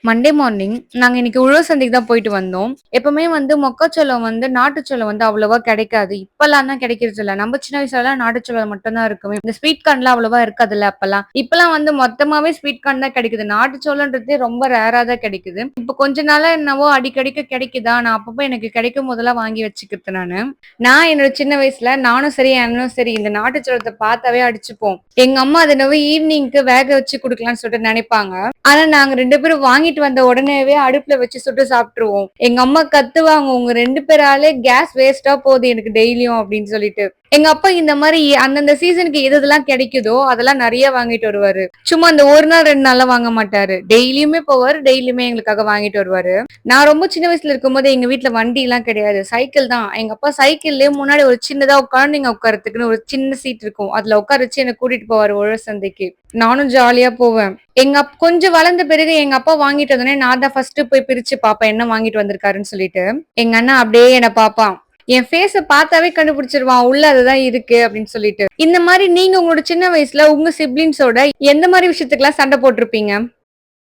Monday morning நாங்க இன்னைக்கு உழவர் சந்தைக்கு தான் போயிட்டு வந்தோம். எப்பவுமே வந்து மொக்காச்சோளம் வந்து நாட்டுச்சோளம் வந்து அவ்வளவா கிடைக்காது. இப்பல்லாம் தான் கிடைக்கிறது இல்ல. நம்ம சின்ன வயசுலலாம் நாட்டுச்சோளம் மட்டும் தான் இருக்குமே. இந்த ஸ்வீட் கார்ன்லாம் அவ்வளவா இருக்காதுல்ல அப்பல்லாம். இப்பல்லாம் வந்து மொத்தமாவே ஸ்வீட் கார்ன் தான் கிடைக்குது. நாட்டுச்சோளம்ன்றதே ரொம்ப ரேரா தான் கிடைக்குது. இப்ப கொஞ்ச நாளா என்னவோ அடிக்கடிக்கு கிடைக்குதா, நான் அப்பப்போ எனக்கு கிடைக்கும் போதெல்லாம் வாங்கி வச்சுக்கிறது நானு. நான் என்னோட சின்ன வயசுல நானும் சரி, அண்ணனும் சரி இந்த நாட்டுச்சோளத்த பார்த்தாவே அடிச்சுப்போம். எங்க அம்மா அது என்னவோ ஈவினிங்க்கு வேக வச்சு குடுக்கலாம்னு சொல்லிட்டு நினைப்பாங்க. ஆனா நாங்க 2 பேரும் வாங்கிட்டு வந்த உடனேவே அடுப்புல வச்சு சுட்டு சாப்பிட்டுருவோம். எங்க அம்மா கத்துவாங்க, "உங்க 2 பேராலே கேஸ் வேஸ்ட்டா போகுது எனக்கு டெய்லியும்" அப்படின்னு சொல்லிட்டு. எங்க அப்பா இந்த மாரி அந்தந்த சீசனுக்கு எது எதெல்லாம் கிடைக்குதோ அதெல்லாம் நெறைய வாங்கிட்டு வருவாரு. சும்மா அந்த 1 நாள் 2 நாள்லாம் வாங்க மாட்டாரு. டெய்லியுமே போவாரு. டெய்லியுமே எங்களுக்காக வாங்கிட்டு வருவாரு. நான் ரொம்ப சின்ன வயசுல இருக்கும்போது எங்க வீட்ல வண்டிலாம் கிடையாது. சைக்கிள் தான். எங்க அப்பா சைக்கிள்லயே முன்னாடி ஒரு சின்னதா குழந்தைங்க உட்கார்றதுக்குன்னு ஒரு சின்ன சீட் இருக்கும். அதுல உட்கார வச்சு என்ன கூட்டிட்டு போவாரு உழவர் சந்தைக்கு. நானும் ஜாலியா போவேன். கொஞ்சம் வளர்ந்த பிறகு எங்க அப்பா வாங்கிட்டு வந்தோனே நான் தான் ஃபர்ஸ்ட் போய் பிரிச்சு பாப்பேன். என்ன வாங்கிட்டு வந்திருக்காருன்னு சொல்லிட்டு. எங்க அண்ணன் அப்படியே என்ன பாப்பான். என் ஃபேஸ பார்த்தாவே கண்டுபிடிச்சிருவான். உள்ள அதுதான் இருக்கு அப்படின்னு சொல்லிட்டு. இந்த மாரி நீங்க உங்களோட சின்ன வயசுல உங்க சிப்லிங்ஸோட எந்த மாரி விஷயத்துக்குலாம் சண்டை போட்டிருப்பீங்க?